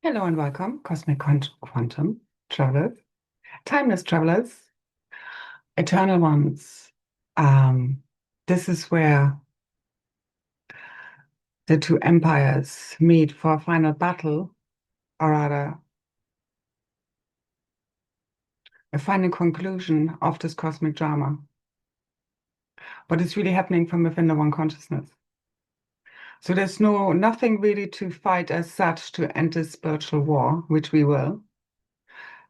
Hello and welcome, Cosmic Quantum Travelers, Timeless Travelers, Eternal Ones. Um, this is where the two empires meet for a final battle, or rather, a final conclusion of this cosmic drama. But it's really happening from within the one consciousness. So there's nothing really to fight as such to end this spiritual war, which we will.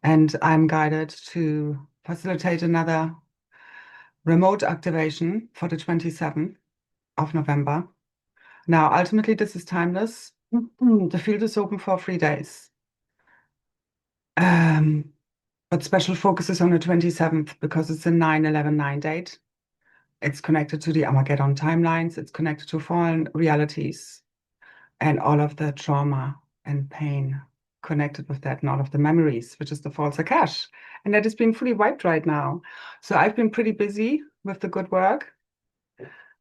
And I'm guided to facilitate another remote activation for the 27th of November. Now, ultimately, this is timeless. The field is open for 3 days. But special focus is on the 27th because it's a 9/11/9 date. It's connected to the Armageddon timelines. It's connected to fallen realities and all of the trauma and pain connected with that and all of the memories, which is the false Akash. And that is being fully wiped right now. So I've been pretty busy with the good work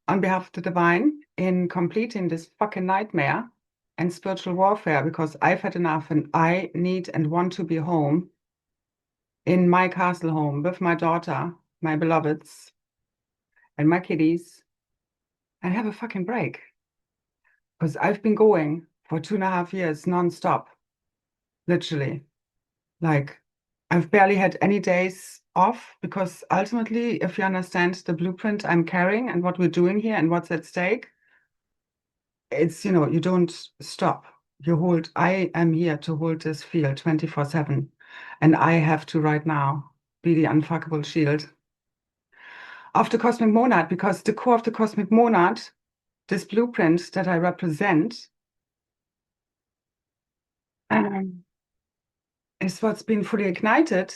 on behalf of the divine in completing this fucking nightmare and spiritual warfare because I've had enough and I need and want to be home in my castle home with my daughter, my beloveds, and my kitties and have a fucking break. Because I've been going for 2.5 years nonstop, literally. Like, I've barely had any days off because ultimately, if you understand the blueprint I'm carrying and what we're doing here and what's at stake, it's, you don't stop. I am here to hold this field 24/7. And I have to right now be the unfuckable shield of the cosmic monad because the core of the cosmic monad, this blueprint that I represent, is what's been fully ignited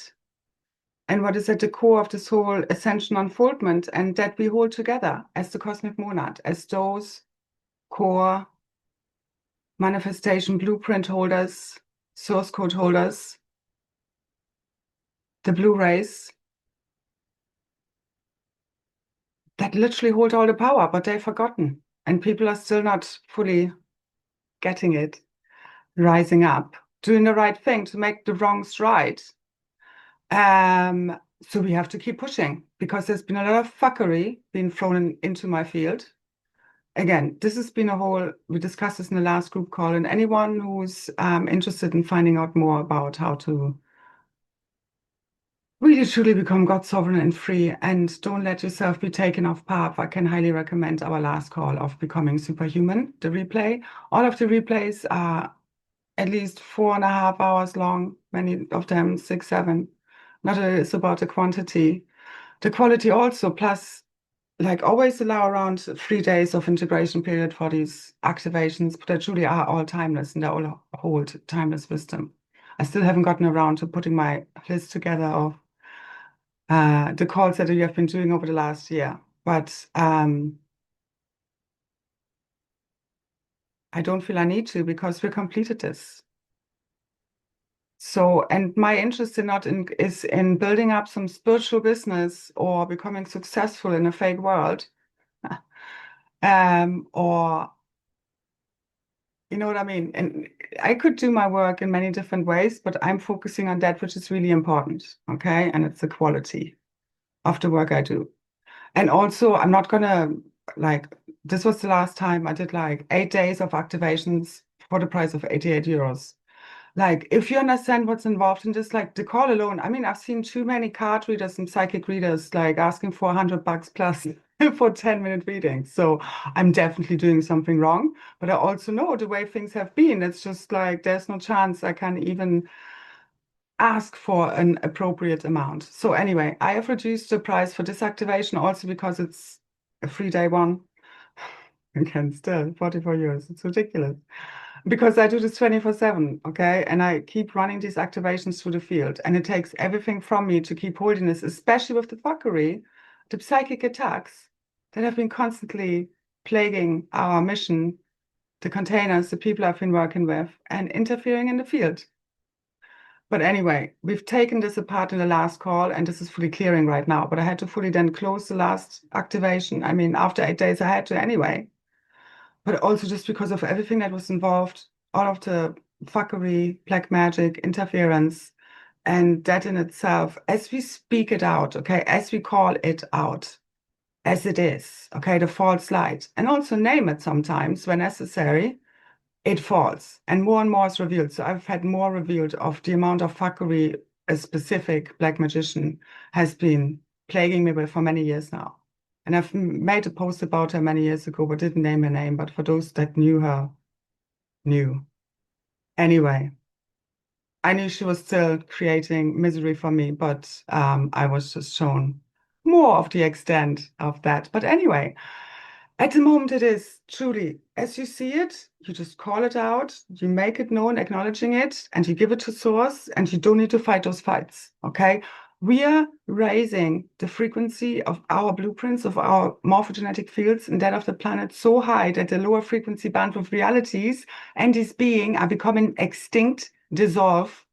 and what is at the core of this whole ascension unfoldment, and that we hold together as the cosmic monad, as those core manifestation blueprint holders, source code holders, the blue rays that literally hold all the power, but they've forgotten. And people are still not fully getting it, rising up, doing the right thing to make the wrongs right. So we have to keep pushing because there's been a lot of fuckery being thrown into my field. Again, this has been we discussed this in the last group call, and anyone who's interested in finding out more about how to really truly become God sovereign and free and don't let yourself be taken off path, I can highly recommend our last call of Becoming Superhuman, the replay. All of the replays are at least 4.5 hours long, many of them 6, 7. Not it's about the quantity, the quality also, plus like always allow around 3 days of integration period for these activations, but they truly are all timeless and they all hold timeless wisdom. I still haven't gotten around to putting my list together of the calls that you have been doing over the last year, but I don't feel I need to because we completed this. So, and my interest is in building up some spiritual business or becoming successful in a fake world, or you know what I mean? And I could do my work in many different ways, but I'm focusing on that which is really important, okay? And it's the quality of the work I do. And also, I'm not gonna this was the last time I did like 8 days of activations for the price of 88 euros. Like, if you understand what's involved in this, like the call alone, I mean, I've seen too many card readers and psychic readers like asking for $100 plus for 10-minute readings. So I'm definitely doing something wrong. But I also know the way things have been. It's just like there's no chance I can even ask for an appropriate amount. So anyway, I have reduced the price for this activation also because it's a 3-day one. Again, still 44 euros. It's ridiculous. Because I do this 24/7, okay? And I keep running these activations through the field. And it takes everything from me to keep holding this, especially with the fuckery, the psychic attacks that have been constantly plaguing our mission, the containers, the people I've been working with, and interfering in the field. But anyway, we've taken this apart in the last call, and this is fully clearing right now. But I had to fully then close the last activation. I mean, after 8 days, I had to anyway. But also just because of everything that was involved, all of the fuckery, black magic, interference, and that in itself, as we speak it out, okay, as we call it out, as it is, okay, the false light, and also name it sometimes when necessary, it falls and more is revealed. So I've had more revealed of the amount of fuckery a specific black magician has been plaguing me with for many years now. And I've made a post about her many years ago, but didn't name her name. But for those that knew her, knew. Anyway, I knew she was still creating misery for me, but I was just shown more of the extent of that. But anyway, at the moment, it is truly as you see it, you just call it out, you make it known, acknowledging it, and you give it to source, and you don't need to fight those fights. Okay. We are raising the frequency of our blueprints of our morphogenetic fields and that of the planet so high that the lower frequency bandwidth realities and this being are becoming extinct, dissolve,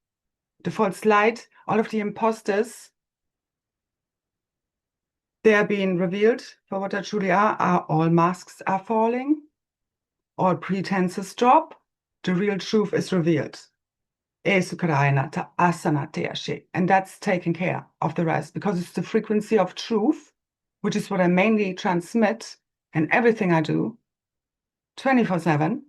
the false light, all of the imposters, they are being revealed for what they truly are. All masks are falling, all pretenses drop, the real truth is revealed. And that's taking care of the rest because it's the frequency of truth, which is what I mainly transmit in everything I do, 24/7,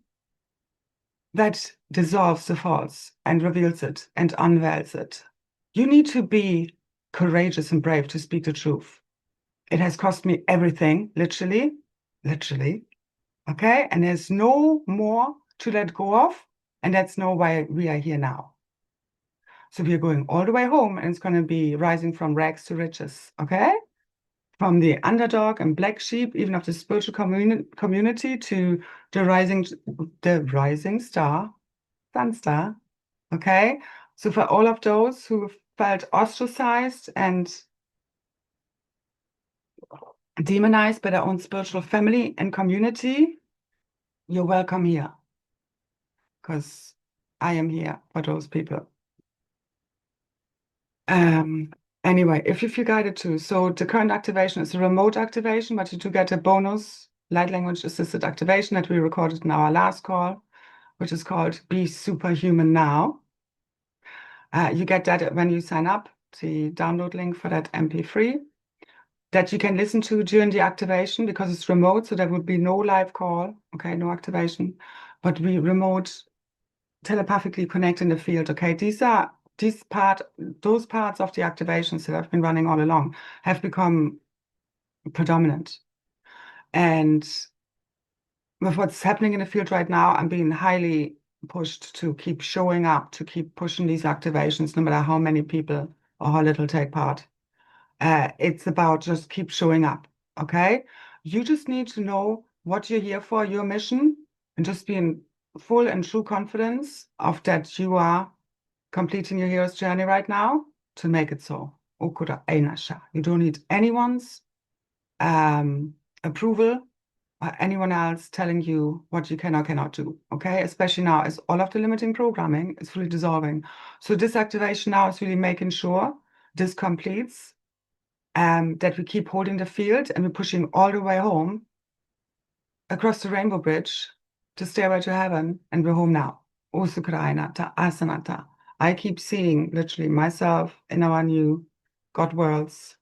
that dissolves the false and reveals it and unveils it. You need to be courageous and brave to speak the truth. It has cost me everything, literally, okay? And there's no more to let go of, and that's no why we are here now. So we are going all the way home, and it's going to be rising from rags to riches, okay? From the underdog and black sheep, even of the spiritual community, to the rising star, sun star, okay? So for all of those who felt ostracized and demonized by their own spiritual family and community, you're welcome here, because I am here for those people. Anyway, if you feel guided to, so the current activation is a remote activation, but you do get a bonus light language assisted activation that we recorded in our last call, which is called Be Superhuman Now. You get that when you sign up, the download link for that MP3 that you can listen to during the activation because it's remote, so there would be no live call, okay, no activation, but we remote telepathically connect in the field, okay? Those parts of the activations that I've been running all along have become predominant. And with what's happening in the field right now, I'm being highly pushed to keep showing up, to keep pushing these activations, no matter how many people or how little take part. It's about just keep showing up, okay? You just need to know what you're here for, your mission, and just be in full and true confidence of that you are completing your hero's journey right now to make it so. Okura Einasha. You don't need anyone's approval or anyone else telling you what you can or cannot do, okay? Especially now as all of the limiting programming is fully dissolving. So this activation now is really making sure this completes, that we keep holding the field and we're pushing all the way home across the rainbow bridge to stairway to heaven, and we're home now. Usukrainata, asanata. I keep seeing literally myself in our new God worlds,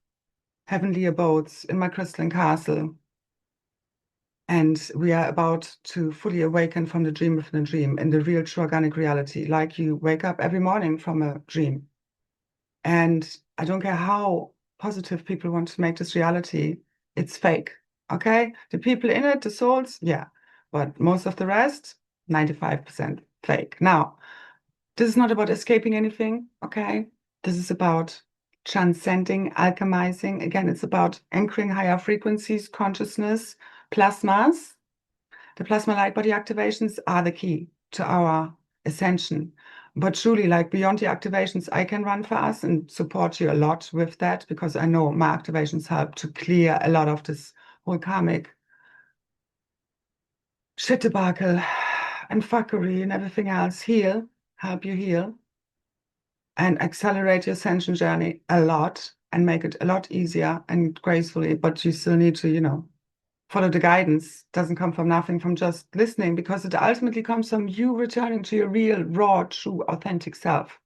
heavenly abodes in my crystalline castle. And we are about to fully awaken from the dream within a dream in the real true organic reality, like you wake up every morning from a dream. And I don't care how positive people want to make this reality, it's fake. Okay? The people in it, the souls, yeah. But most of the rest, 95% fake. Now, this is not about escaping anything, okay? This is about transcending, alchemizing. Again, it's about anchoring higher frequencies, consciousness, plasmas. The plasma light body activations are the key to our ascension. But truly, like beyond the activations, I can run for us and support you a lot with that because I know my activations help to clear a lot of this whole karmic shit debacle and fuckery and everything else. Help you heal, and accelerate your ascension journey a lot and make it a lot easier and gracefully. But you still need to, follow the guidance. Doesn't come from nothing, from just listening, because it ultimately comes from you returning to your real, raw, true, authentic self,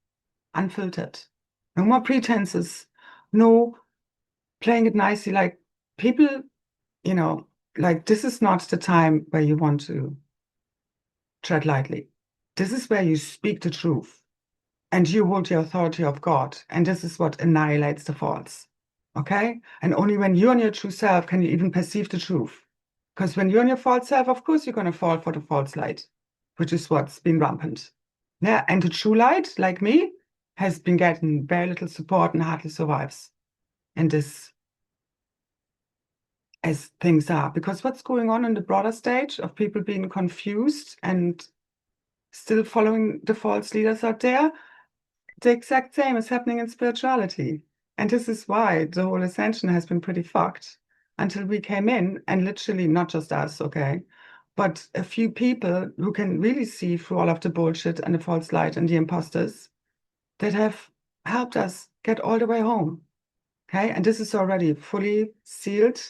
unfiltered. No more pretenses, no playing it nicely. Like people, like this is not the time where you want to tread lightly. This is where you speak the truth and you hold the authority of God. And this is what annihilates the false. Okay? And only when you're on your true self can you even perceive the truth. Because when you're on your false self, of course you're going to fall for the false light, which is what's been rampant. Yeah. And the true light, like me, has been getting very little support and hardly survives in this as things are. Because what's going on in the broader stage of people being confused and still following the false leaders out there, the exact same is happening in spirituality. And this is why the whole ascension has been pretty fucked until we came in, and literally not just us, okay, but a few people who can really see through all of the bullshit and the false light and the imposters that have helped us get all the way home. Okay, and this is already fully sealed.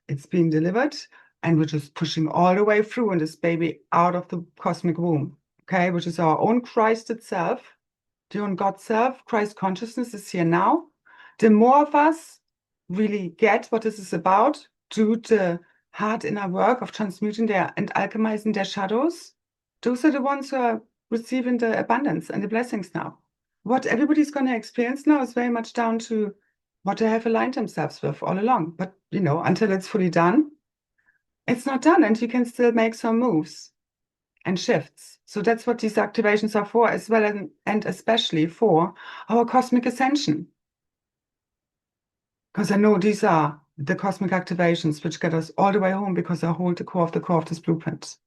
It's being delivered, and we're just pushing all the way through in this baby out of the cosmic womb. Okay, which is our own Christ itself. The own God self, Christ consciousness is here now. The more of us really get what this is about, do the hard inner work of transmuting and alchemizing their shadows, those are the ones who are receiving the abundance and the blessings now. What everybody's going to experience now is very much down to what they have aligned themselves with all along. But, until it's fully done, it's not done, and you can still make some moves and shifts. So that's what these activations are for, as well, and especially for our cosmic ascension. Because I know these are the cosmic activations which get us all the way home, because I hold the core of this blueprint.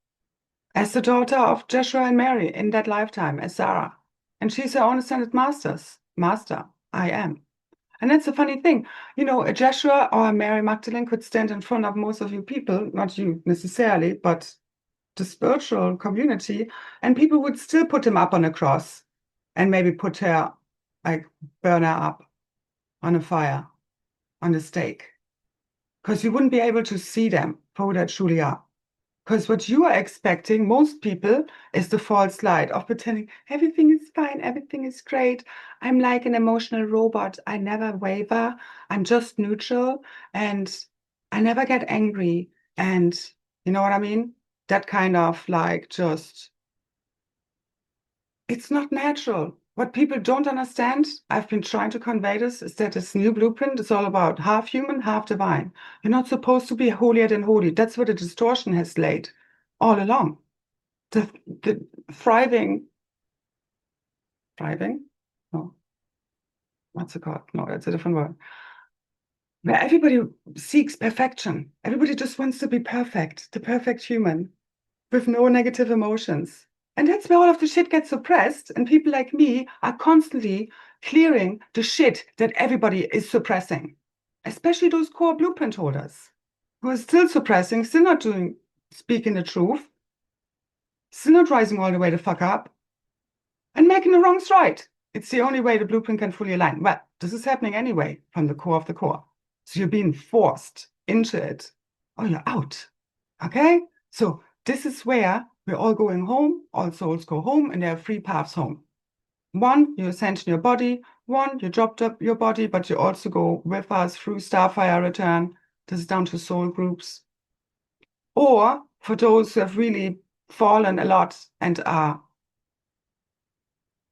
As the daughter of Joshua and Mary in that lifetime, as Sarah. And she's her own ascended master. I am. And that's a funny thing. A Joshua or a Mary Magdalene could stand in front of most of you people, not you necessarily, but the spiritual community, and people would still put him up on a cross and maybe put her, like, burn her up on a fire, on a stake, because you wouldn't be able to see them for who they truly are. Because what you are expecting, most people, is the false light of pretending everything is fine, everything is great. I'm like an emotional robot. I never waver. I'm just neutral, and I never get angry. And you know what I mean? That kind of like just, it's not natural. What people don't understand, I've been trying to convey this, is that this new blueprint is all about half human, half divine. You're not supposed to be holier than holy. That's where the distortion has laid all along. The thriving? No, what's it called? No, that's a different word. Where everybody seeks perfection. Everybody just wants to be perfect, the perfect human, with no negative emotions. And that's where all of the shit gets suppressed. And people like me are constantly clearing the shit that everybody is suppressing, especially those core blueprint holders who are still suppressing, still not speaking the truth, still not rising all the way the fuck up, and making the wrongs right. It's the only way the blueprint can fully align. Well, this is happening anyway from the core of the core. So you're being forced into it, or you're out. Okay? So this is where we're all going home. All souls go home, and there are three paths home. One, you ascension your body. One, you dropped up your body, but you also go with us through Starfire Return. This is down to soul groups. Or for those who have really fallen a lot and are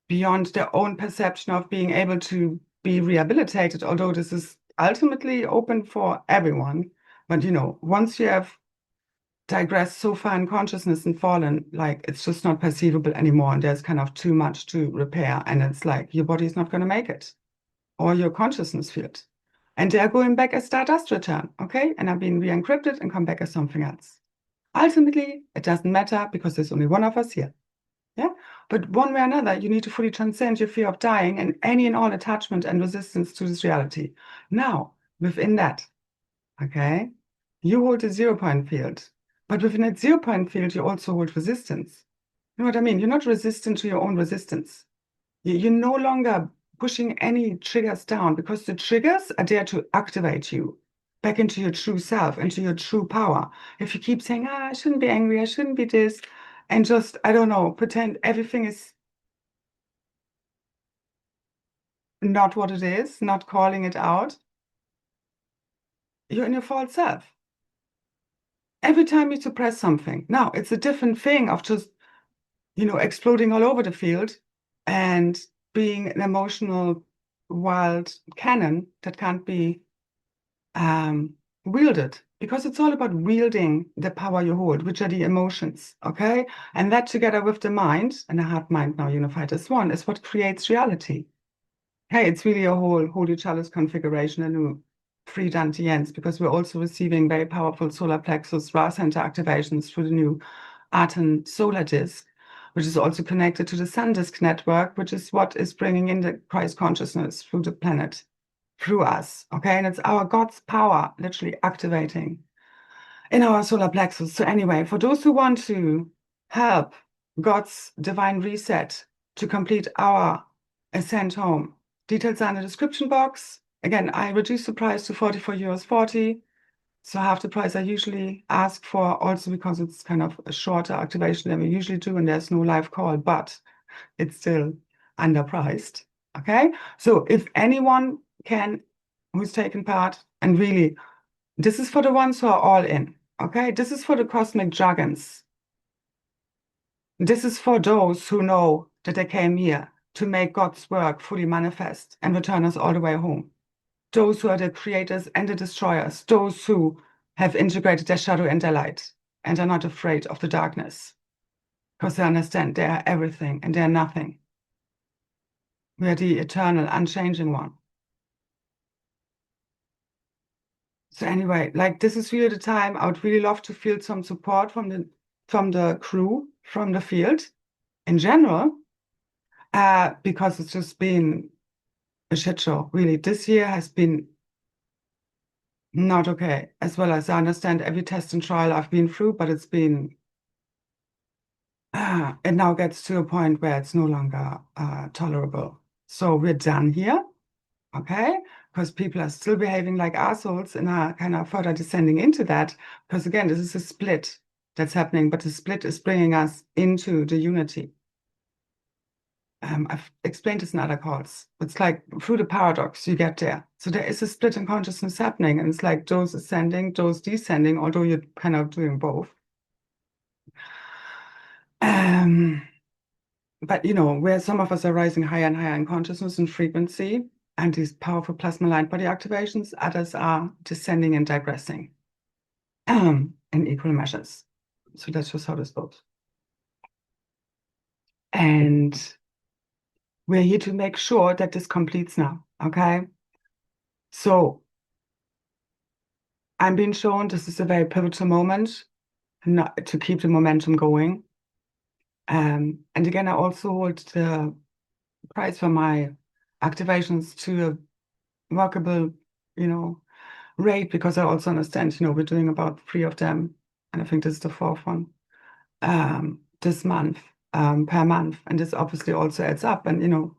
beyond their own perception of being able to be rehabilitated, although this is ultimately open for everyone. But once you have digressed so far in consciousness and fallen, like, it's just not perceivable anymore, and there's kind of too much to repair, and it's like your body's not going to make it, or your consciousness field, and they're going back as Stardust Return, okay, and are being re-encrypted and come back as something else. Ultimately, it doesn't matter, because there's only one of us here. Yeah, but one way or another, you need to fully transcend your fear of dying and any and all attachment and resistance to this reality. Now, within that, okay, you hold a 0-point field, but within that 0-point field, you also hold resistance. You know what I mean? You're not resistant to your own resistance. You're no longer pushing any triggers down, because the triggers are there to activate you. back into your true self, into your true power. If you keep saying, I shouldn't be angry, I shouldn't be this, and just, I don't know, pretend everything is not what it is, not calling it out, you're in your false self. Every time you suppress something. Now, it's a different thing of just, exploding all over the field and being an emotional wild cannon that can't be wielded, because it's all about wielding the power you hold, which are the emotions, okay? And that together with the mind, and the heart mind now unified as one, is what creates reality. Hey, it's really a whole holy chalice configuration, a new three dantians, because we're also receiving very powerful solar plexus Ra center activations through the new Aten solar disk, which is also connected to the sun disk network, which is what is bringing in the Christ consciousness through the planet, through us, okay? And it's our God's power literally activating in our solar plexus. So anyway, for those who want to help God's divine reset to complete our ascent home, details are in the description box. Again, I reduced the price to 44 euros 40. So half the price I usually ask for, also because it's kind of a shorter activation than we usually do, and there's no live call, but it's still underpriced. Okay. So if anyone can, who's taken part, and really, this is for the ones who are all in. Okay. This is for the cosmic dragons. This is for those who know that they came here to make God's work fully manifest and return us all the way home. Those who are the creators and the destroyers, those who have integrated their shadow and their light and are not afraid of the darkness, because they understand they are everything and they are nothing. We are the eternal, unchanging one. So anyway, like, this is really the time. I would really love to feel some support from the crew, from the field in general, because it's just been a shit show. Really, this year has been not okay. As well as I understand every test and trial I've been through, but it's been it now gets to a point where it's no longer tolerable. So we're done here, okay? Because people are still behaving like assholes and are kind of further descending into that. Because again, this is a split that's happening, but the split is bringing us into the unity. I've explained this in other calls. It's like through the paradox you get there. So there is a split in consciousness happening, and it's like those ascending, those descending, although you're kind of doing both. But where some of us are rising higher and higher in consciousness and frequency and these powerful plasma light body activations, others are descending and digressing in equal measures. So that's just how this goes. And we're here to make sure that this completes now, okay? So I'm being shown this is a very pivotal moment to keep the momentum going. And again, I also hold the price for my activations to a workable, rate, because I also understand, we're doing about 3 of them, and I think this is the 4th one this month, per month, and this obviously also adds up. And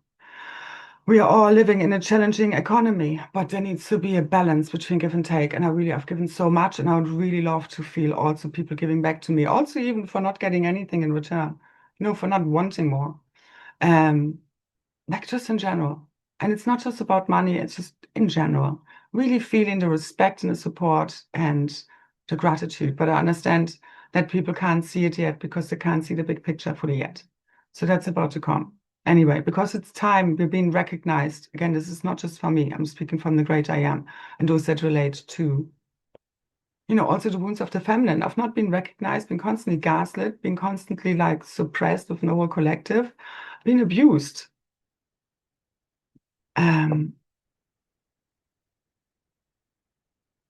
we are all living in a challenging economy, but there needs to be a balance between give and take. And I've given so much, and I would really love to feel also people giving back to me, also even for not getting anything in return, for not wanting more. Like, just in general. And it's not just about money, it's just in general. Really feeling the respect and the support and the gratitude. But I understand that people can't see it yet because they can't see the big picture fully yet. So that's about to come. Anyway, because it's time, we're being recognized. Again, this is not just for me. I'm speaking from the great I am and those that relate to, also the wounds of the feminine, of not being recognized, being constantly gaslit, being constantly like suppressed with no whole collective, being abused.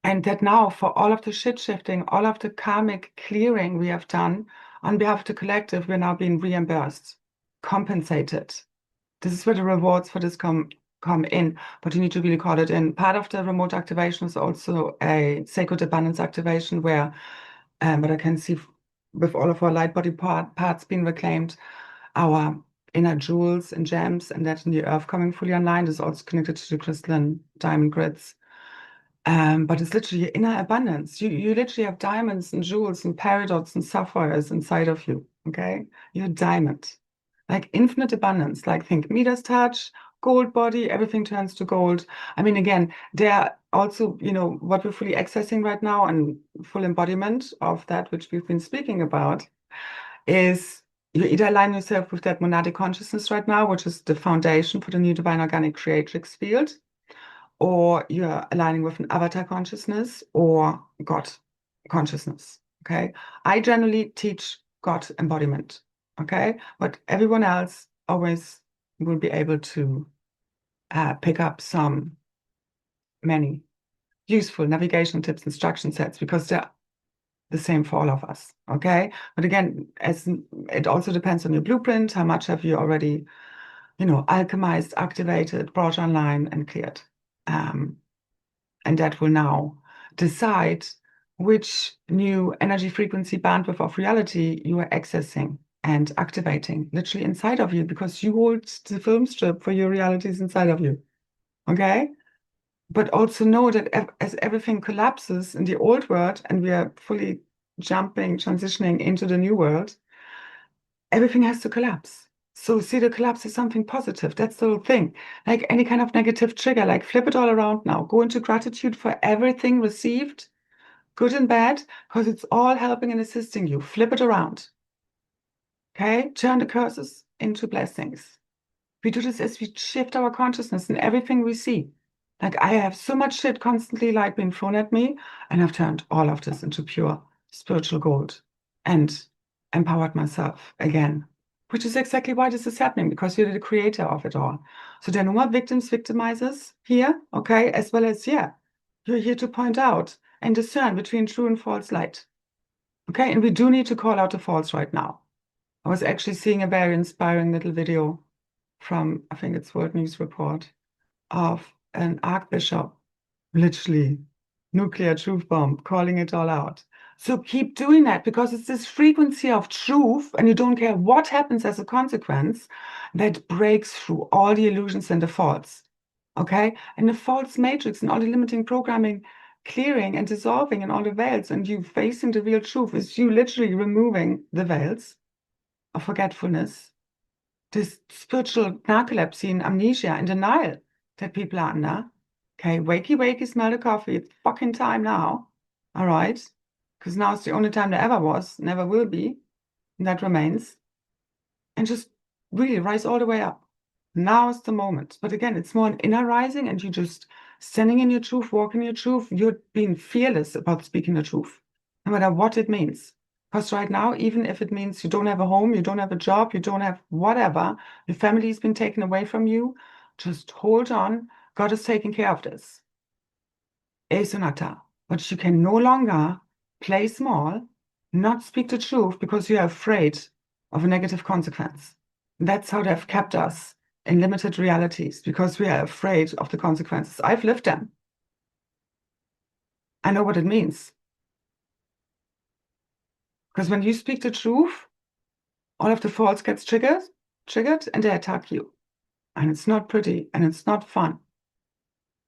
And that now, for all of the shit shifting, all of the karmic clearing we have done on behalf of the collective, we're now being reimbursed, compensated. This is where the rewards for this come in, but you need to really call it in. Part of the remote activation is also a sacred abundance activation where, but I can see with all of our light body parts being reclaimed, our inner jewels and gems, and that in the earth coming fully online is also connected to the crystalline diamond grids. But it's literally your inner abundance. You literally have diamonds and jewels and peridots and sapphires inside of you. Okay, you're a diamond, like infinite abundance. Like think Midas touch, gold body, everything turns to gold. I mean, again, they're also, what we're fully accessing right now and full embodiment of that which we've been speaking about is you either align yourself with that monadic consciousness right now, which is the foundation for the new divine organic creatrix field, or you're aligning with an avatar consciousness or God consciousness. Okay. I generally teach God embodiment. Okay. But everyone else always will be able to pick up many useful navigation tips, instruction sets, because they're the same for all of us. Okay. But again, as it also depends on your blueprint, how much have you already, alchemized, activated, brought online, and cleared. And that will now decide which new energy frequency bandwidth of reality you are accessing and activating literally inside of you, because you hold the film strip for your realities inside of you. Okay? But also know that as everything collapses in the old world and we are fully transitioning into the new world, everything has to collapse. So see the collapse as something positive. That's the whole thing. Like any kind of negative trigger, like flip it all around now. Go into gratitude for everything received, good and bad, because it's all helping and assisting you. Flip it around. Okay? Turn the curses into blessings. We do this as we shift our consciousness in everything we see. Like I have so much shit constantly like being thrown at me, and I've turned all of this into pure spiritual gold and empowered myself again, which is exactly why this is happening, because you're the creator of it all. So there are no more victims, victimizers here, okay? As well as, yeah, you're here to point out and discern between true and false light, okay? And we do need to call out the false right now. I was actually seeing a very inspiring little video from, I think it's World News Report, of an archbishop, literally nuclear truth bomb, calling it all out. So keep doing that, because it's this frequency of truth, and you don't care what happens as a consequence, that breaks through all the illusions and the faults. Okay? And the false matrix and all the limiting programming clearing and dissolving and all the veils, and you facing the real truth is you literally removing the veils of forgetfulness, this spiritual narcolepsy and amnesia and denial that people are under. Okay, wakey, wakey, smell the coffee. It's fucking time now. All right? Because now it's the only time there ever was, never will be. And that remains. And just really rise all the way up. Now is the moment. But again, it's more an inner rising, and you just standing in your truth, walking your truth. You're being fearless about speaking the truth, no matter what it means. Because right now, even if it means you don't have a home, you don't have a job, you don't have whatever, your family's been taken away from you, just hold on. God is taking care of this. Esunata. But you can no longer play small, not speak the truth because you are afraid of a negative consequence. That's how they've kept us in limited realities, because we are afraid of the consequences. I've lived them. I know what it means. Because when you speak the truth, all of the faults gets triggered, and they attack you. And it's not pretty, and it's not fun.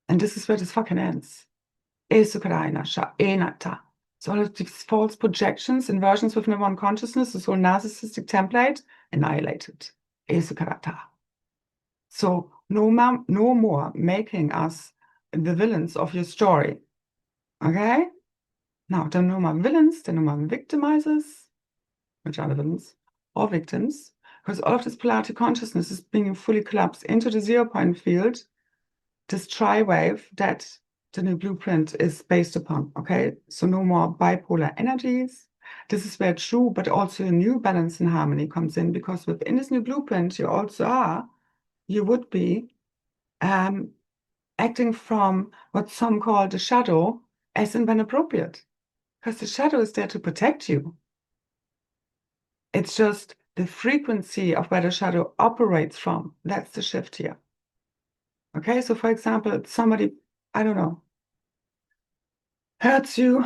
And this is where this fucking ends. So all of these false projections, inversions within one consciousness, this whole narcissistic template, annihilated. So no more making us the villains of your story. Okay? Now, there are no more villains, there are no more victimizers, which are the villains, or victims, because all of this polarity consciousness is being fully collapsed into the 0-point field, this tri-wave that the new blueprint is based upon. Okay? So no more bipolar energies. This is where true, but also a new balance and harmony comes in, because within this new blueprint, you would be acting from what some call the shadow as and when appropriate. Because the shadow is there to protect you. It's just the frequency of where the shadow operates from. That's the shift here. Okay, so for example, somebody, I don't know, hurts you,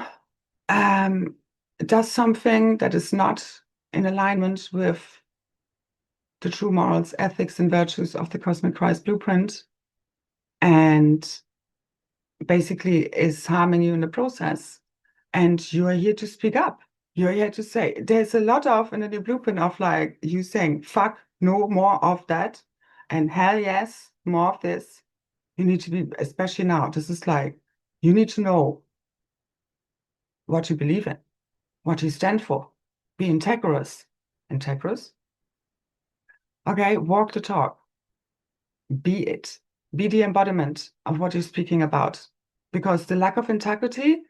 does something that is not in alignment with the true morals, ethics, and virtues of the Cosmic Christ blueprint, and basically is harming you in the process. And you are here to speak up. You're here to say, there's a lot of in the blueprint of like you saying, fuck, no more of that. And hell yes, more of this. You need to be, especially now, this is like, you need to know what you believe in, what you stand for. Be integrous. Integrous? Okay, walk the talk. Be it. Be the embodiment of what you're speaking about. Because the lack of integrity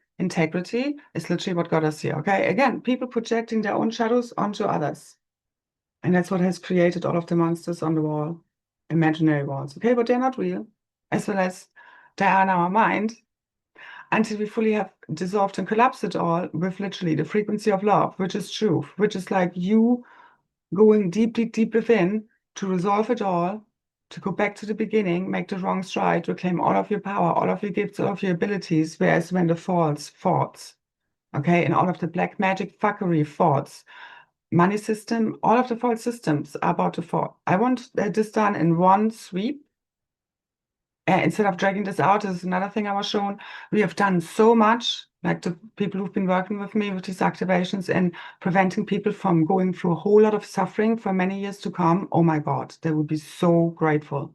is literally what got us here. Okay, again, people projecting their own shadows onto others. And that's what has created all of the monsters on the wall, imaginary walls. Okay, but they're not real, as well as they are in our mind until we fully have dissolved and collapsed it all with literally the frequency of love, which is truth, which is like you going deep, deep, deep within to resolve it all, to go back to the beginning, make the wrong stride, reclaim all of your power, all of your gifts, all of your abilities, whereas when the false thoughts, okay, and all of the black magic fuckery thoughts, money system, all of the false systems are about to fall. I want this done in one sweep. Instead of dragging this out, this is another thing I was shown. We have done so much, like the people who've been working with me with these activations and preventing people from going through a whole lot of suffering for many years to come. Oh my God, they would be so grateful.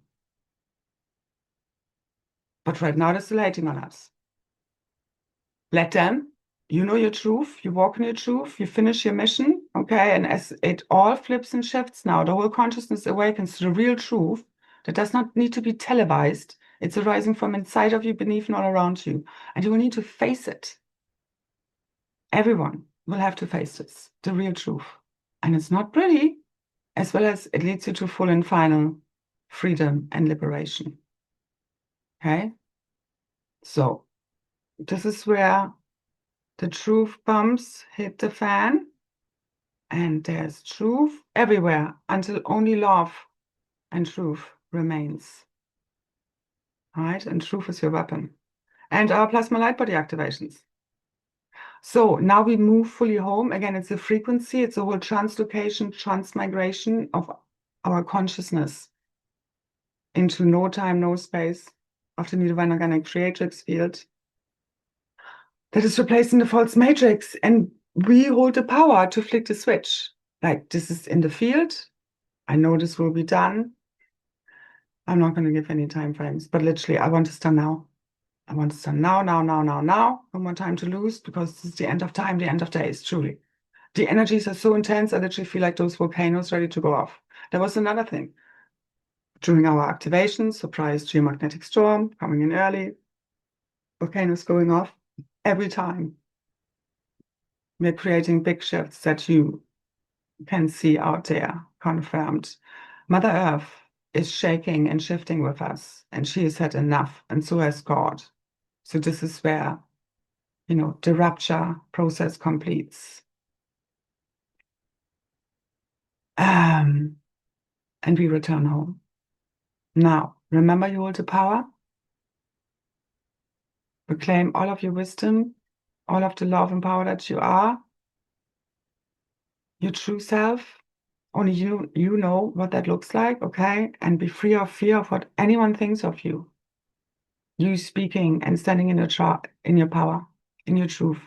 But right now, they're still hating on us. Let them. You know your truth, you walk in your truth, you finish your mission, okay? And as it all flips and shifts now, the whole consciousness awakens to the real truth that does not need to be televised. It's arising from inside of you, beneath and all around you. And you will need to face it. Everyone will have to face this, the real truth. And it's not pretty, as well as it leads you to full and final freedom and liberation. Okay? So this is where the truth bombs hit the fan, and there's truth everywhere until only love and truth remains. All right? And truth is your weapon. And our plasma light body activations. So now we move fully home. Again, it's a frequency, it's a whole translocation, transmigration of our consciousness into no time, no space of the Nirvana organic creatrix field that is replacing the false matrix. And we hold the power to flick the switch. Like, this is in the field. I know this will be done. I'm not going to give any time frames, but literally, I want this done now. I want this done now, now, now, now, now. No more time to lose, because this is the end of time, the end of days, truly. The energies are so intense, I literally feel like those volcanoes ready to go off. There was another thing. During our activation, surprise geomagnetic storm coming in early, volcanoes going off every time. We're creating big shifts that you can see out there, confirmed. Mother Earth is shaking and shifting with us, and she has had enough, and so has God. So this is where, the rupture process completes. And we return home. Now, remember you hold the power. Reclaim all of your wisdom, all of the love and power that you are, your true self. Only you know what that looks like, okay? And be free of fear of what anyone thinks of you. You speaking and standing in your power, in your truth.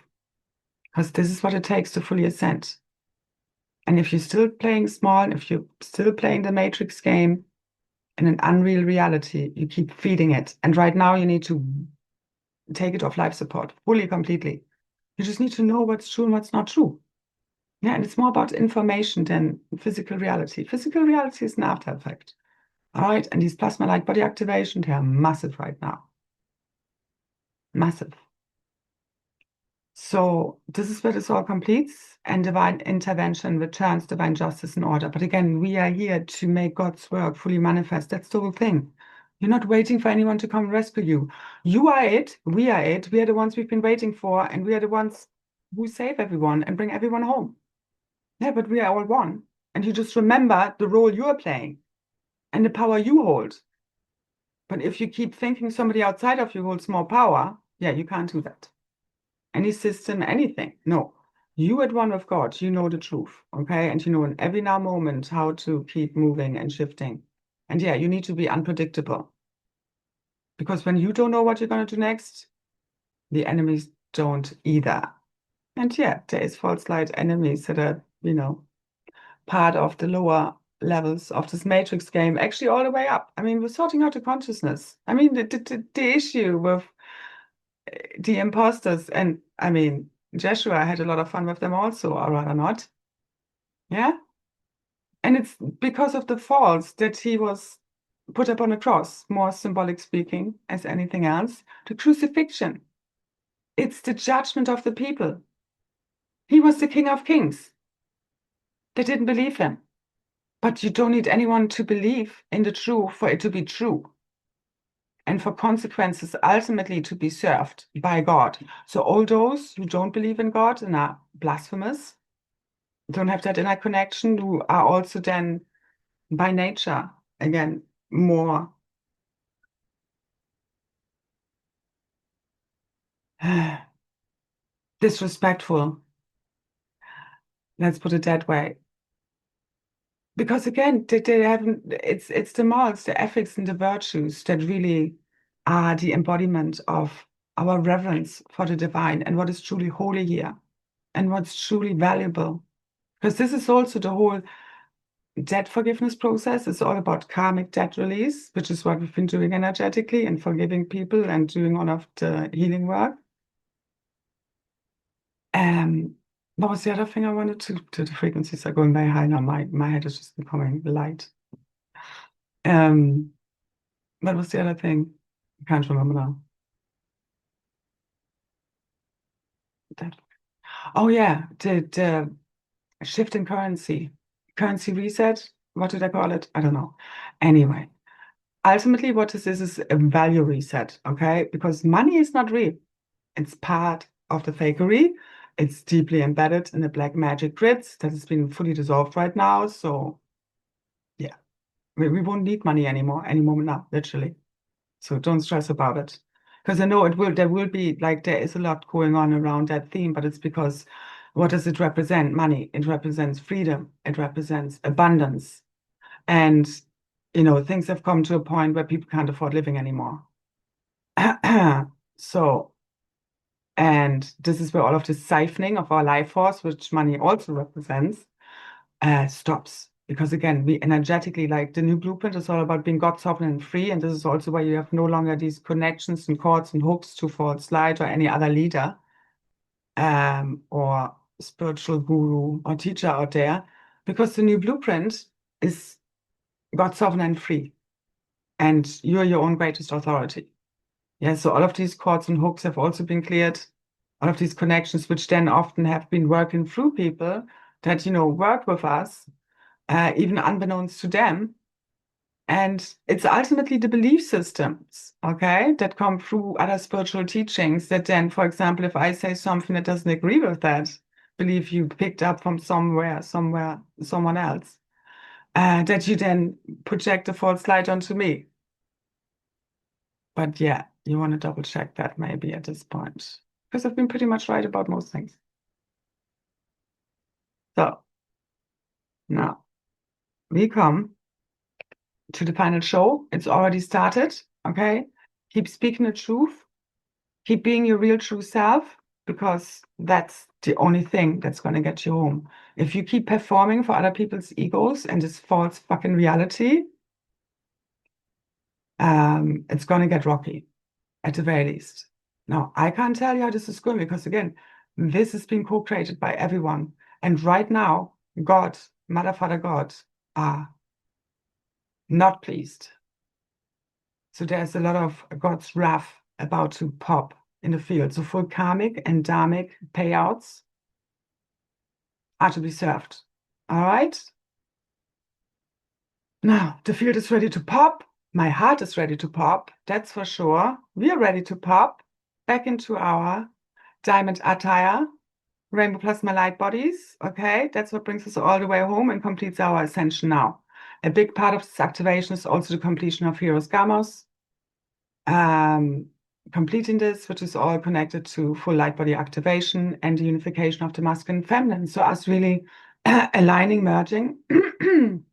Because this is what it takes to fully ascend. And if you're still playing small, if you're still playing the Matrix game in an unreal reality, you keep feeding it. And right now you need to take it off life support, fully, completely. You just need to know what's true and what's not true. Yeah, and it's more about information than physical reality. Physical reality is an after effect. All right, and these plasma light body activation, they are massive right now. Massive. So this is where this all completes, and divine intervention returns divine justice and order. But again, we are here to make God's work fully manifest. That's the whole thing. You're not waiting for anyone to come rescue you. You are it. We are it. We are the ones we've been waiting for, and we are the ones who save everyone and bring everyone home. Yeah, but we are all one. And you just remember the role you are playing and the power you hold. But if you keep thinking somebody outside of you holds more power, yeah, you can't do that. Any system, anything. No. You at one with God, you know the truth, okay? And you know in every now moment how to keep moving and shifting. And yeah, you need to be unpredictable. Because when you don't know what you're going to do next, the enemies don't either. And yeah, there is false light enemies that are, part of the lower levels of this matrix game, actually all the way up. I mean, we're sorting out the consciousness. I mean, the issue with the imposters, and I mean, Joshua had a lot of fun with them also, or rather not. Yeah. And it's because of the falls that he was put up on a cross, more symbolic speaking as anything else. The crucifixion. It's the judgment of the people. He was the King of Kings. They didn't believe him. But you don't need anyone to believe in the truth for it to be true and for consequences ultimately to be served by God. So all those who don't believe in God and are blasphemous, don't have that inner connection, who are also then by nature, again, more disrespectful. Let's put it that way. Because again, they haven't, it's the morals, the ethics, and the virtues that really are the embodiment of our reverence for the divine and what is truly holy here and what's truly valuable. Because this is also the whole debt forgiveness process. It's all about karmic debt release, which is what we've been doing energetically and forgiving people and doing all of the healing work. What was the other thing I wanted to the frequencies are going very high now. My head is just becoming light. What was the other thing? I can't remember now. That. Oh yeah, the shift in currency reset. What did I call it? I don't know. Anyway, ultimately, what this is a value reset. Okay, because money is not real. It's part of the fakery. It's deeply embedded in the black magic grids that has been fully dissolved right now. So yeah, we won't need money anymore, any moment now, literally. So don't stress about it. Because I know there will be, like, there is a lot going on around that theme, but it's because what does it represent? Money. It represents freedom. It represents abundance. And, things have come to a point where people can't afford living anymore. So, and this is where all of this siphoning of our life force, which money also represents, stops. Because again, we energetically, like the new blueprint is all about being God sovereign and free. And this is also why you have no longer these connections and cords and hooks to false light or any other leader or spiritual guru or teacher out there. Because the new blueprint is God sovereign and free. And you're your own greatest authority. Yeah, so all of these cords and hooks have also been cleared. All of these connections, which then often have been working through people that, work with us, even unbeknownst to them. And it's ultimately the belief systems, okay, that come through other spiritual teachings that then, for example, if I say something that doesn't agree with that belief you picked up from somewhere, someone else, that you then project a false light onto me. But yeah, you want to double check that maybe at this point, because I've been pretty much right about most things. So now we come to the final show. It's already started, okay? Keep speaking the truth. Keep being your real true self, because that's the only thing that's going to get you home. If you keep performing for other people's egos and this false fucking reality, it's going to get rocky, at the very least. Now, I can't tell you how this is going because, again, this has been co-created by everyone. And right now, God, Mother, Father, God, are not pleased. So there's a lot of God's wrath about to pop in the field. So full karmic and dharmic payouts are to be served. All right? Now, the field is ready to pop. My heart is ready to pop. That's for sure. We are ready to pop back into our diamond attire, rainbow plasma light bodies. Okay? That's what brings us all the way home and completes our ascension now. A big part of this activation is also the completion of HIEROS GAMOS. Completing this, which is all connected to full light body activation and the unification of the masculine and feminine. So us really aligning, merging, and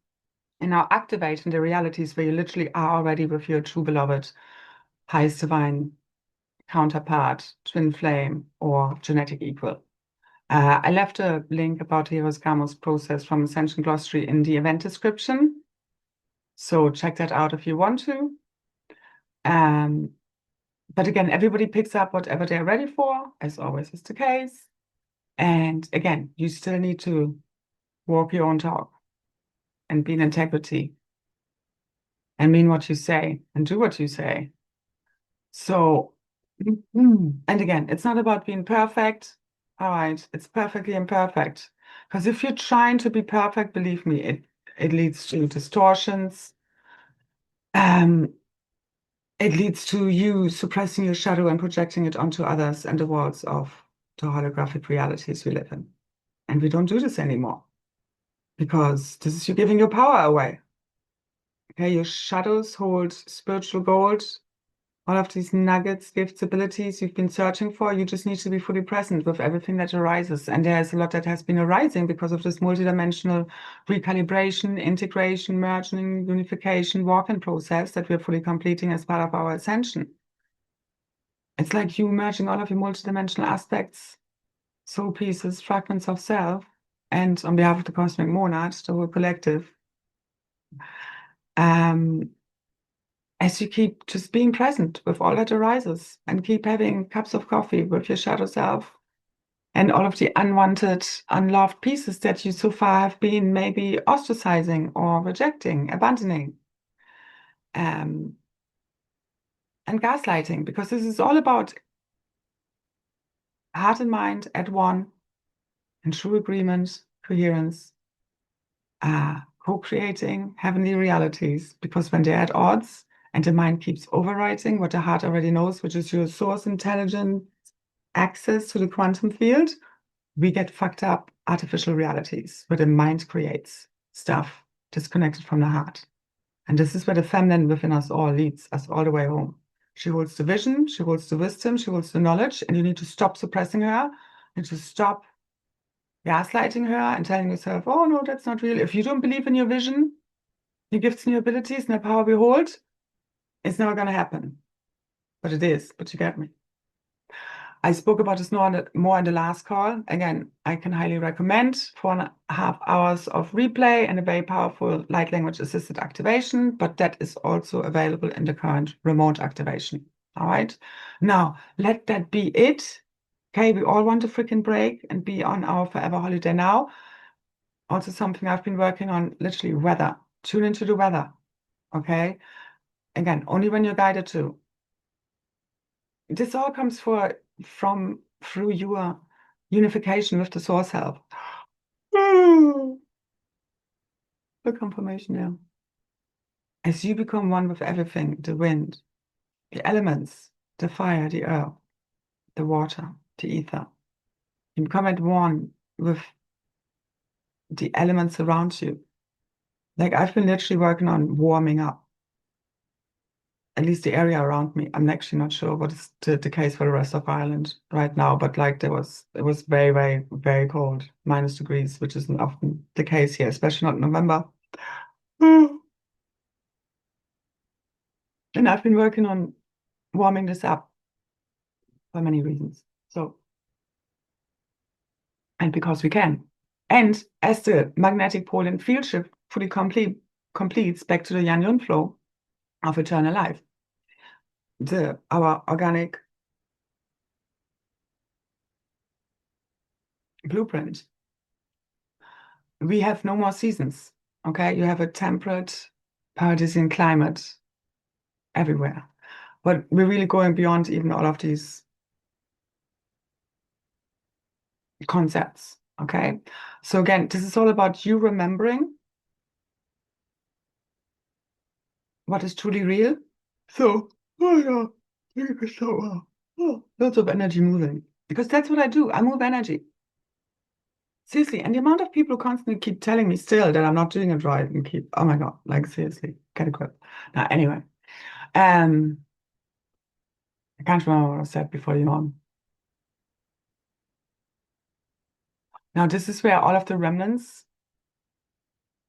now activating the realities where you literally are already with your true beloved highest divine counterpart, twin flame, or genetic equal. I left a link about HIEROS GAMOS process from Ascension Glossary in the event description. So check that out if you want to. But again, everybody picks up whatever they're ready for, as always is the case. And again, you still need to walk your own talk and be in integrity and mean what you say and do what you say. So, and again, it's not about being perfect. All right, it's perfectly imperfect. Because if you're trying to be perfect, believe me, it leads to distortions. It leads to you suppressing your shadow and projecting it onto others and the walls of the holographic realities we live in. And we don't do this anymore because this is you giving your power away. Okay, your shadows hold spiritual gold, all of these nuggets, gifts, abilities you've been searching for. You just need to be fully present with everything that arises. And there's a lot that has been arising because of this multidimensional recalibration, integration, merging, unification, walk-in process that we're fully completing as part of our ascension. It's like you merging all of your multidimensional aspects, soul pieces, fragments of self, and on behalf of the cosmic monad, the whole collective, as you keep just being present with all that arises and keep having cups of coffee with your shadow self and all of the unwanted, unloved pieces that you so far have been maybe ostracizing or rejecting, abandoning, and gaslighting, because this is all about heart and mind at one in true agreement, coherence, co-creating heavenly realities, because when they're at odds and the mind keeps overwriting what the heart already knows, which is your source intelligent access to the quantum field, we get fucked up artificial realities where the mind creates stuff disconnected from the heart. And this is where the feminine within us all leads us all the way home. She holds the vision, she holds the wisdom, she holds the knowledge, and you need to stop suppressing her and to stop gaslighting her and telling yourself, oh no, that's not real. If you don't believe in your vision, your gifts and your abilities and the power we hold, it's never going to happen. But it is, but you get me. I spoke about this more in the last call. Again, I can highly recommend 4.5 hours of replay and a very powerful light language assisted activation, but that is also available in the current remote activation. All right. Now, let that be it. Okay, we all want a freaking break and be on our forever holiday now. Also something I've been working on, literally weather. Tune into the weather. Okay. Again, only when you're guided to. This all comes through your unification with the source self. The confirmation now. As you become one with everything, the wind, the elements, the fire, the earth, the water, the ether, you become at one with the elements around you. Like I've been literally working on warming up at least the area around me. I'm actually not sure what is the case for the rest of Ireland right now, but like it was very, very, very cold, -degrees, which isn't often the case here, especially not in November. And I've been working on warming this up for many reasons. So, and because we can. And as the magnetic pole and field shift fully completes back to the yang flow of eternal life, our organic blueprint, we have no more seasons. Okay, you have a temperate paradisian climate everywhere. But we're really going beyond even all of these concepts. Okay, so again, this is all about you remembering what is truly real. So, oh yeah, so, lots of energy moving, because that's what I do. I move energy. Seriously, and the amount of people who constantly keep telling me still that I'm not doing it right and keep, oh my God, like seriously, get a grip. Now, anyway, I can't remember what I said before you on. Now, this is where all of the remnants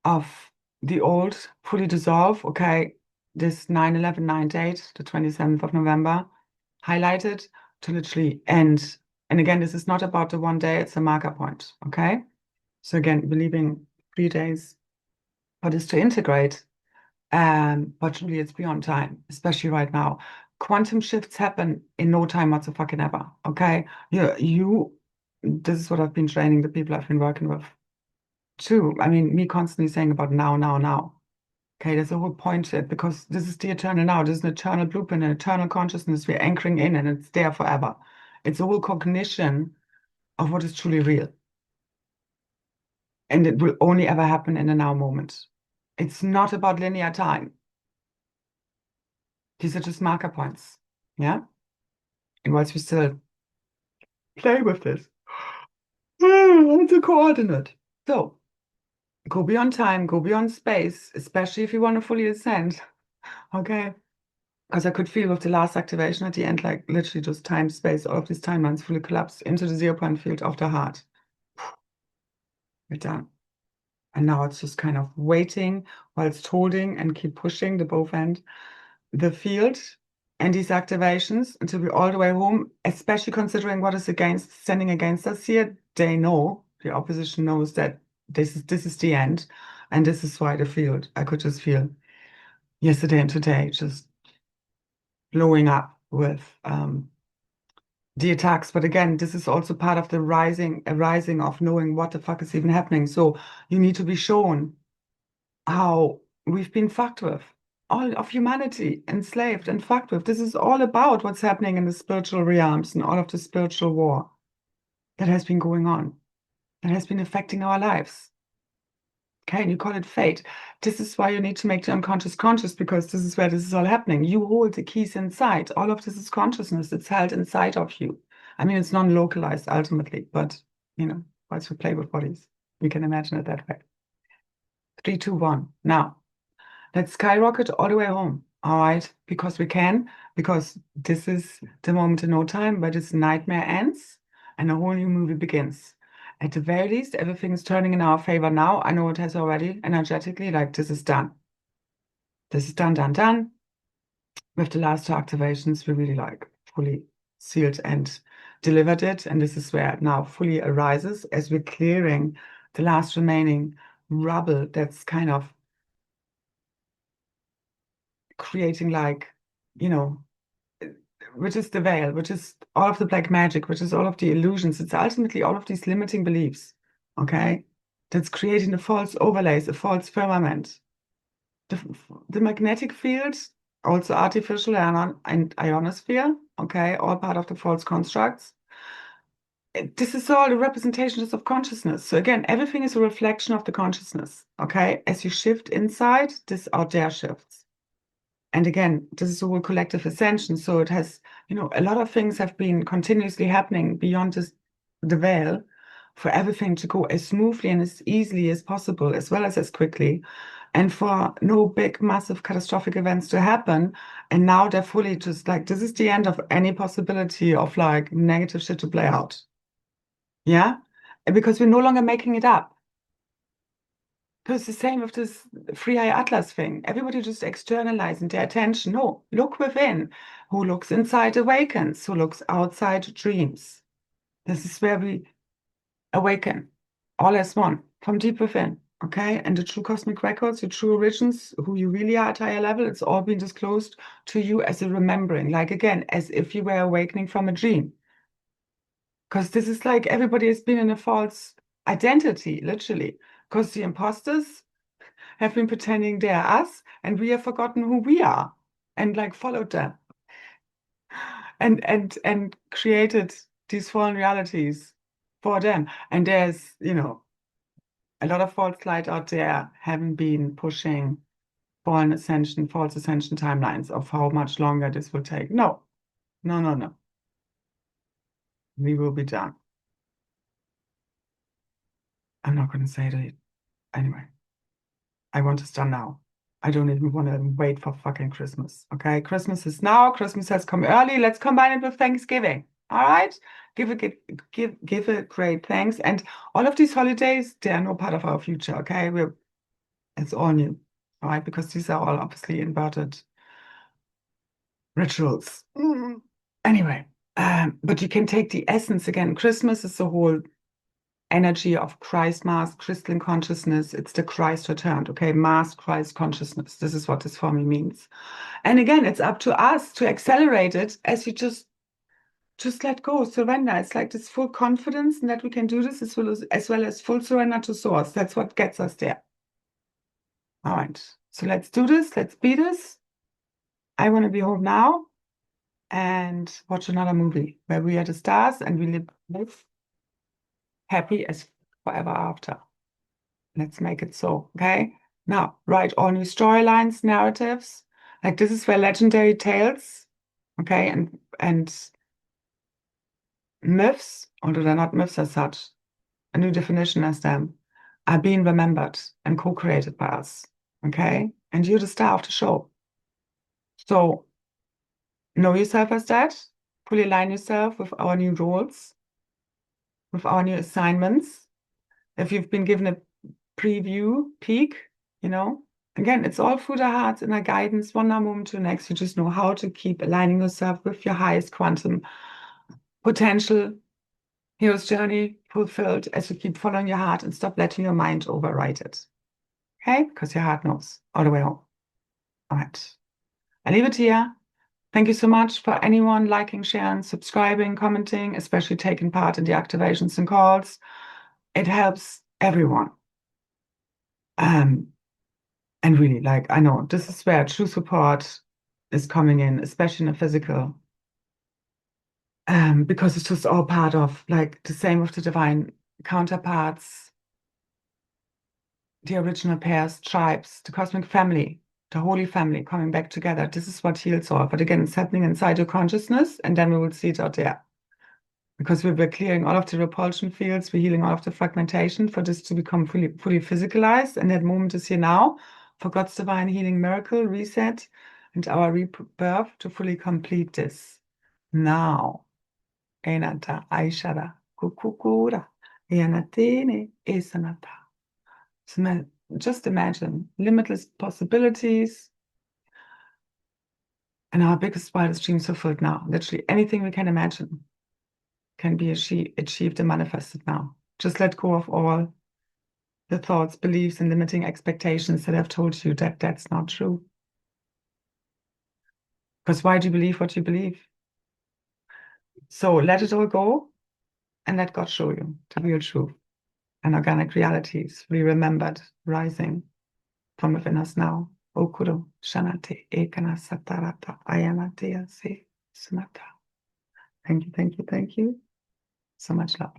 of the old fully dissolve. Okay, this 9/11 date, the 27th of November, highlighted to literally end. And again, this is not about the one day, it's a marker point, okay? So again, we're leaving 3 days for this to integrate. But really, it's beyond time, especially right now. Quantum shifts happen in no time whatsoever, okay? This is what I've been training the people I've been working with too. I mean, me constantly saying about now, now, now. Okay, there's a whole point to it because this is the eternal now. This is an eternal blueprint, an eternal consciousness we're anchoring in, and it's there forever. It's a whole cognition of what is truly real. And it will only ever happen in the now moment. It's not about linear time. These are just marker points. Yeah. And whilst we still play with this, it's a coordinate. So go beyond time, go beyond space, especially if you want to fully ascend. Okay. Because I could feel with the last activation at the end, like literally just time, space, all of these timelines fully collapsed into the 0 point field of the heart. We're done. And now it's just kind of waiting whilst holding and keep pushing the both end, the field and these activations until we're all the way home, especially considering what is standing against us here. They know, the opposition knows that this is the end. And this is why the field, I could just feel yesterday and today just blowing up with the attacks. But again, this is also part of the rising of knowing what the fuck is even happening. So you need to be shown how we've been fucked with. All of humanity enslaved and fucked with. This is all about what's happening in the spiritual realms and all of the spiritual war that has been going on, that has been affecting our lives. Okay, and you call it fate. This is why you need to make the unconscious conscious, because this is where this is all happening. You hold the keys inside. All of this is consciousness. It's held inside of you. I mean, it's non-localized ultimately, but once we play with bodies, we can imagine it that way. 3, 2, 1. Now, let's skyrocket all the way home. All right, because we can, because this is the moment in no time where this nightmare ends and a whole new movie begins. At the very least, everything is turning in our favor now. I know it has already energetically, like this is done. This is done, done, done. With the last 2 activations, we really like fully sealed and delivered it. And this is where it now fully arises as we're clearing the last remaining rubble that's kind of creating which is the veil, which is all of the black magic, which is all of the illusions. It's ultimately all of these limiting beliefs, okay? That's creating the false overlays, a false firmament. The magnetic field, also artificial and ionosphere, okay? All part of the false constructs. This is all the representations of consciousness. So again, everything is a reflection of the consciousness, okay? As you shift inside, this out there shifts. And again, this is a whole collective ascension. So it has, a lot of things have been continuously happening beyond the veil for everything to go as smoothly and as easily as possible, as well as quickly, and for no big, massive, catastrophic events to happen. And now they're fully just like, this is the end of any possibility of like negative shit to play out. Yeah? And because we're no longer making it up. It's the same with this Free Eye Atlas thing. Everybody just externalizing their attention. No, look within. Who looks inside awakens. Who looks outside dreams. This is where we awaken, all as one, from deep within. Okay, and the true cosmic records, your true origins, who you really are at higher level, it's all been disclosed to you as a remembering, like again, as if you were awakening from a dream. Because this is like everybody has been in a false identity, literally. Because the imposters have been pretending they're us, and we have forgotten who we are, and like followed them, and created these fallen realities for them. And there's, a lot of false light out there haven't been pushing false ascension timelines of how much longer this will take. No, no, no, no. We will be done. I'm not going to say it anyway. I want this done now. I don't even want to wait for fucking Christmas. Okay, Christmas is now. Christmas has come early. Let's combine it with Thanksgiving. All right, give it great thanks. And all of these holidays, they are no part of our future. Okay, it's all new. right? Because these are all obviously inverted rituals. Anyway, but you can take the essence again. Christmas is the whole energy of Christ Mass, crystalline consciousness. It's the Christ returned, okay? Mass Christ consciousness. This is what this for me means. And again, it's up to us to accelerate it as you just let go, surrender. It's like this full confidence in that we can do this as well as full surrender to source. That's what gets us there. All right, so let's do this. Let's be this. I want to be home now and watch another movie where we are the stars and we live happy as forever after. Let's make it so, okay? Now, write all new storylines, narratives. Like this is where legendary tales, okay, and myths, although they're not myths as such, a new definition as them, are being remembered and co-created by us, okay? And you're the star of the show. So know yourself as that, fully align yourself with our new roles, with our new assignments. If you've been given a preview, peek, again, it's all through the heart and our guidance, one moment to the next. You just know how to keep aligning yourself with your highest quantum potential, hero's journey fulfilled as you keep following your heart and stop letting your mind override it. Okay? Because your heart knows all the way home. All right. I leave it here. Thank you so much for anyone liking, sharing, subscribing, commenting, especially taking part in the activations and calls. It helps everyone. And really, like, I know this is where true support is coming in, especially in the physical. Because it's just all part of like the same with the divine counterparts, the original pairs, tribes, the cosmic family, the holy family coming back together. This is what heals all. But again, it's happening inside your consciousness, and then we will see it out there. Because we're clearing all of the repulsion fields, we're healing all of the fragmentation for this to become fully physicalized. And that moment is here now for God's divine healing miracle, reset, and our rebirth to fully complete this. Now. Enata Aishara Kukukura Yanatene Esanata. Just imagine limitless possibilities. And our biggest, wildest dreams fulfilled now. Literally anything we can imagine can be achieved and manifested now. Just let go of all the thoughts, beliefs, and limiting expectations that have told you that that's not true. Because why do you believe what you believe? So let it all go and let God show you the real truth and organic realities we remembered rising from within us now. Okuro Shanate Ekana Satarata Ayanate Se Sumata. Thank you, thank you, thank you. So much love.